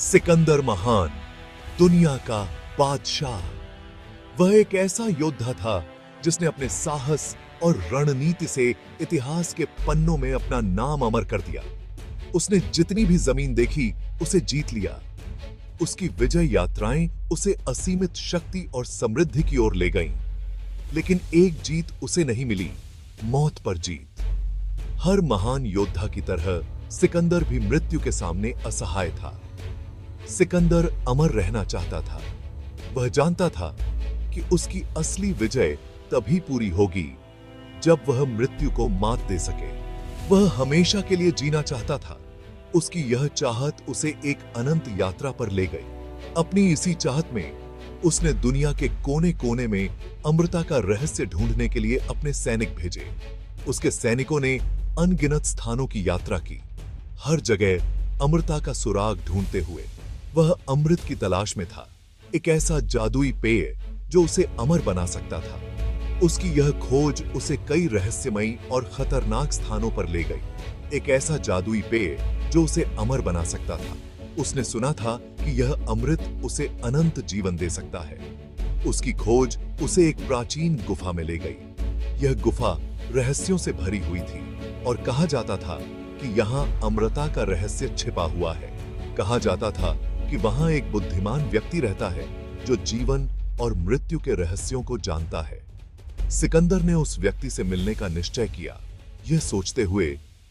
सिकंदर महान, दुनिया का बादशाह। वह एक ऐसा योद्धा था जिसने अपने साहस और रणनीति से इतिहास के पन्नों में अपना नाम अमर कर दिया। उसने जितनी भी जमीन देखी उसे जीत लिया। उसकी विजय यात्राएं उसे असीमित शक्ति और समृद्धि की ओर ले गईं। लेकिन एक जीत उसे नहीं मिली, मौत पर जीत। हर महान योद्धा की तरह सिकंदर भी मृत्यु के सामने असहाय था। सिकंदर अमर रहना चाहता था। वह जानता था कि उसकी असली विजय तभी पूरी होगी जब वह मृत्यु को मात दे सके। वह हमेशा के लिए जीना चाहता था। उसकी यह चाहत उसे एक अनंत यात्रा पर ले गई। अपनी इसी चाहत में उसने दुनिया के कोने कोने में अमृता का रहस्य ढूंढने के लिए अपने सैनिक भेजे। उसके सैनिकों ने अनगिनत स्थानों की यात्रा की, हर जगह अमृता का सुराग ढूंढते हुए। वह अमृत की तलाश में था, एक ऐसा जादुई पेय जो उसे अमर बना सकता था। उसकी यह खोज उसे कई रहस्यमयी और खतरनाक स्थानों पर ले गई। एक ऐसा जादुई पेय जो उसे अमर बना सकता था। उसने सुना था कि यह अमृत उसे अनंत जीवन दे सकता है। उसकी खोज उसे एक प्राचीन गुफा में ले गई। यह गुफा रहस्यों से भरी हुई थी और कहा जाता था कि यहाँ अमृता का रहस्य छिपा हुआ है। कहा जाता था कि वहां एक बुद्धिमान व्यक्ति रहता है जो जीवन और मृत्यु के रहस्यों को जानता है। सिकंदर ने उस व्यक्ति से मिलने का निश्चय किया, यह सोचते हुए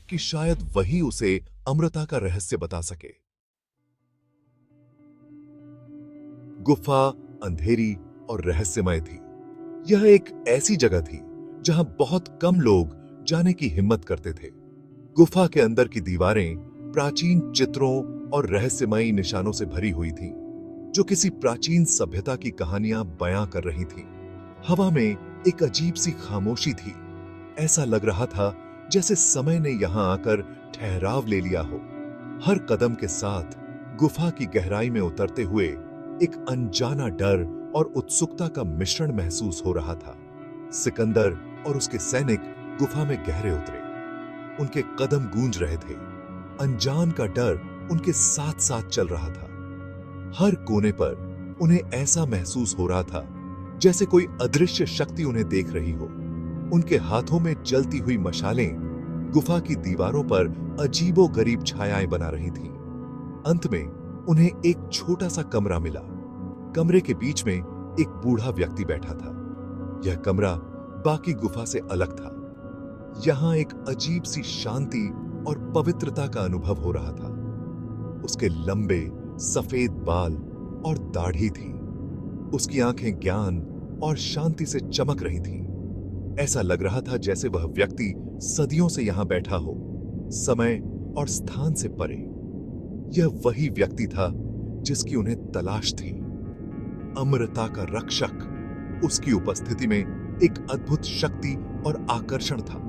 कि शायद वही उसे अमृता का रहस्य बता सके। गुफा अंधेरी और रहस्यमय थी। यह एक ऐसी जगह थी जहां बहुत कम लोग जाने की हिम्मत करते थे। गुफा के अंदर की दीवारें प्राचीन चित्रों और रहस्यमयी निशानों से भरी हुई थीं, जो किसी प्राचीन सभ्यता की कहानियां बयां कर रही थीं। हवा में एक अजीब सी खामोशी थी। ऐसा लग रहा था जैसे समय ने यहां आकर ठहराव ले लिया हो। हर कदम के साथ गुफा की गहराई में उतरते हुए एक अनजाना डर और उत्सुकता का मिश्रण महसूस हो रहा था। सिकंदर और उसके सैनिक गुफा में गहरे उतरे। उनके कदम गूंज रहे थे। अनजान का डर उनके साथ साथ चल रहा था। हर कोने पर उन्हें ऐसा महसूस हो रहा था जैसे कोई अदृश्य शक्ति उन्हें देख रही हो। उनके हाथों में जलती हुई मशालें गुफा की दीवारों पर अजीबोगरीब छायाएं बना रही थीं। अंत में उन्हें एक छोटा सा कमरा मिला। कमरे के बीच में एक बूढ़ा व्यक्ति बैठा था। यह कमरा बाकी गुफा से अलग था। यहां एक अजीब सी शांति और पवित्रता का अनुभव हो रहा था। उसके लंबे सफेद बाल और दाढ़ी थी। उसकी आंखें ज्ञान और शांति से चमक रही थीं। ऐसा लग रहा था जैसे वह व्यक्ति सदियों से यहां बैठा हो, समय और स्थान से परे। यह वही व्यक्ति था जिसकी उन्हें तलाश थी, अमृता का रक्षक। उसकी उपस्थिति में एक अद्भुत शक्ति और आकर्षण था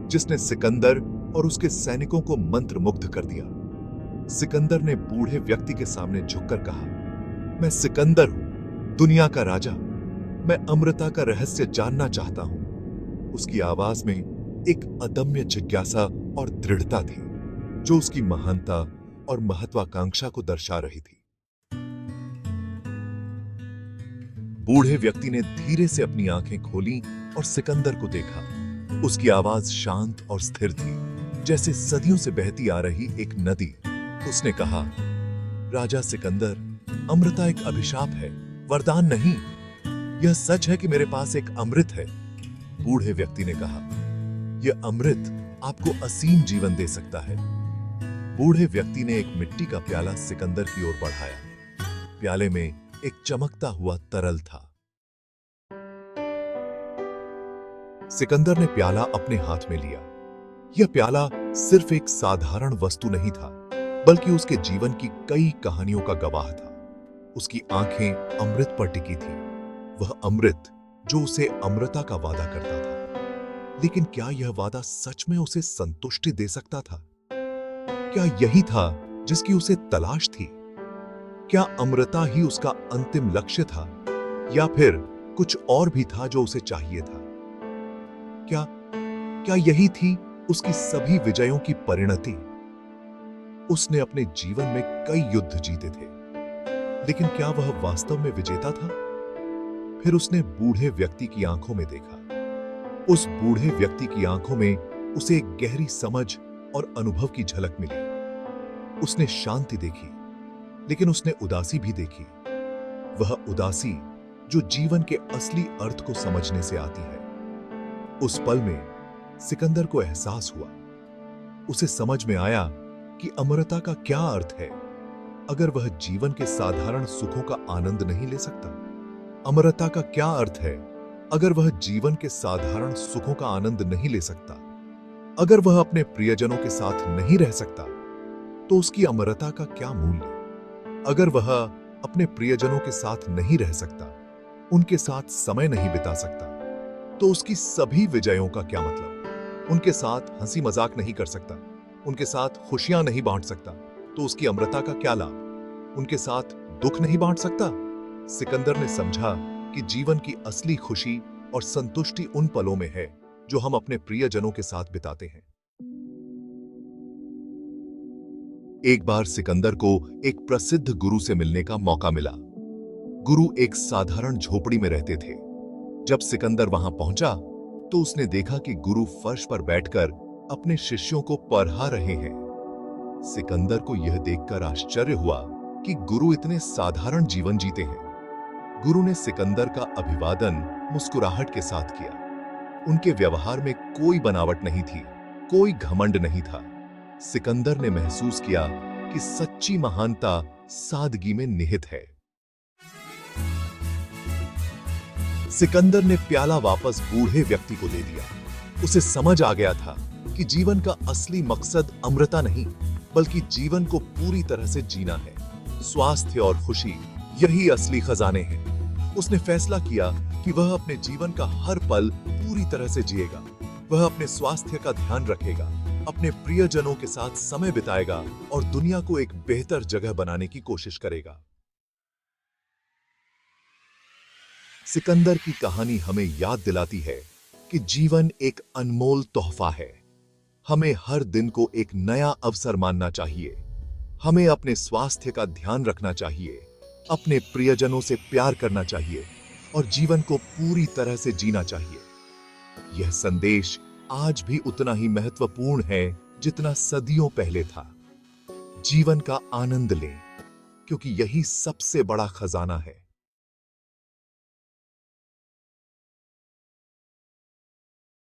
जिसने सिकंदर और उसके सैनिकों को मंत्रमुग्ध कर दिया। सिकंदर ने बूढ़े व्यक्ति के सामने झुककर कहा, मैं सिकंदर हूं, दुनिया का राजा। मैं अमृता का रहस्य जानना चाहता हूं। उसकी आवाज में एक अदम्य जिज्ञासा और दृढ़ता थी जो उसकी महानता और महत्वाकांक्षा को दर्शा रही थी। बूढ़े व्यक्ति ने धीरे से अपनी आंखें खोली और सिकंदर को देखा। उसकी आवाज शांत और स्थिर थी, जैसे सदियों से बहती आ रही एक नदी। उसने कहा, राजा सिकंदर, अमृता एक अभिशाप है, वरदान नहीं। यह सच है कि मेरे पास एक अमृत है। बूढ़े व्यक्ति ने कहा, यह अमृत आपको असीम जीवन दे सकता है। बूढ़े व्यक्ति ने एक मिट्टी का प्याला सिकंदर की ओर बढ़ाया। प्याले में एक चमकता हुआ तरल था। सिकंदर ने प्याला अपने हाथ में लिया। यह प्याला सिर्फ एक साधारण वस्तु नहीं था, बल्कि उसके जीवन की कई कहानियों का गवाह था। उसकी आंखें अमृत पर टिकी थीं, वह अमृत जो उसे अमृता का वादा करता था। लेकिन क्या यह वादा सच में उसे संतुष्टि दे सकता था? क्या यही था जिसकी उसे तलाश थी? क्या अमृता ही उसका अंतिम लक्ष्य था, या फिर कुछ और भी था जो उसे चाहिए था? क्या यही थी उसकी सभी विजयों की परिणति? उसने अपने जीवन में कई युद्ध जीते थे, लेकिन क्या वह वास्तव में विजेता था? फिर उसने बूढ़े व्यक्ति की आंखों में देखा। उस बूढ़े व्यक्ति की आंखों में उसे एक गहरी समझ और अनुभव की झलक मिली। उसने शांति देखी, लेकिन उसने उदासी भी देखी। वह उदासी जो जीवन के असली अर्थ को समझने से आती है। उस पल में सिकंदर को एहसास हुआ। उसे समझ में आया कि अमरता का क्या अर्थ है अगर वह जीवन के साधारण सुखों का आनंद नहीं ले सकता। अमरता का क्या अर्थ है अगर वह जीवन के साधारण सुखों का आनंद नहीं ले सकता। अगर वह अपने प्रियजनों के साथ नहीं रह सकता तो उसकी अमरता का क्या मूल्य। अगर वह अपने प्रियजनों के साथ नहीं रह सकता, उनके साथ समय नहीं बिता सकता, तो उसकी सभी विजयों का क्या मतलब। उनके साथ हंसी मजाक नहीं कर सकता, उनके साथ खुशियां नहीं बांट सकता, तो उसकी अमरता का क्या लाभ। उनके साथ दुख नहीं बांट सकता। सिकंदर ने समझा कि जीवन की असली खुशी और संतुष्टि उन पलों में है जो हम अपने प्रियजनों के साथ बिताते हैं। एक बार सिकंदर को एक प्रसिद्ध गुरु से मिलने का मौका मिला। गुरु एक साधारण झोपड़ी में रहते थे। जब सिकंदर वहां पहुंचा तो उसने देखा कि गुरु फर्श पर बैठकर अपने शिष्यों को पढ़ा रहे हैं। सिकंदर को यह देखकर आश्चर्य हुआ कि गुरु इतने साधारण जीवन जीते हैं। गुरु ने सिकंदर का अभिवादन मुस्कुराहट के साथ किया। उनके व्यवहार में कोई बनावट नहीं थी, कोई घमंड नहीं था। सिकंदर ने महसूस किया कि सच्ची महानता सादगी में निहित है। सिकंदर ने प्याला वापस बूढ़े व्यक्ति को दे दिया। उसे समझ आ गया था कि जीवन का असली मकसद अमृता नहीं, बल्कि जीवन को पूरी तरह से जीना है। स्वास्थ्य और खुशी यही असली खजाने हैं। उसने फैसला किया कि वह अपने जीवन का हर पल पूरी तरह से जिएगा। वह अपने स्वास्थ्य का ध्यान रखेगा, अपने प्रियजनों के साथ समय बिताएगा और दुनिया को एक बेहतर जगह बनाने की कोशिश करेगा। सिकंदर की कहानी हमें याद दिलाती है कि जीवन एक अनमोल तोहफा है। हमें हर दिन को एक नया अवसर मानना चाहिए। हमें अपने स्वास्थ्य का ध्यान रखना चाहिए, अपने प्रियजनों से प्यार करना चाहिए और जीवन को पूरी तरह से जीना चाहिए। यह संदेश आज भी उतना ही महत्वपूर्ण है जितना सदियों पहले था। जीवन का आनंद लें, क्योंकि यही सबसे बड़ा खजाना है।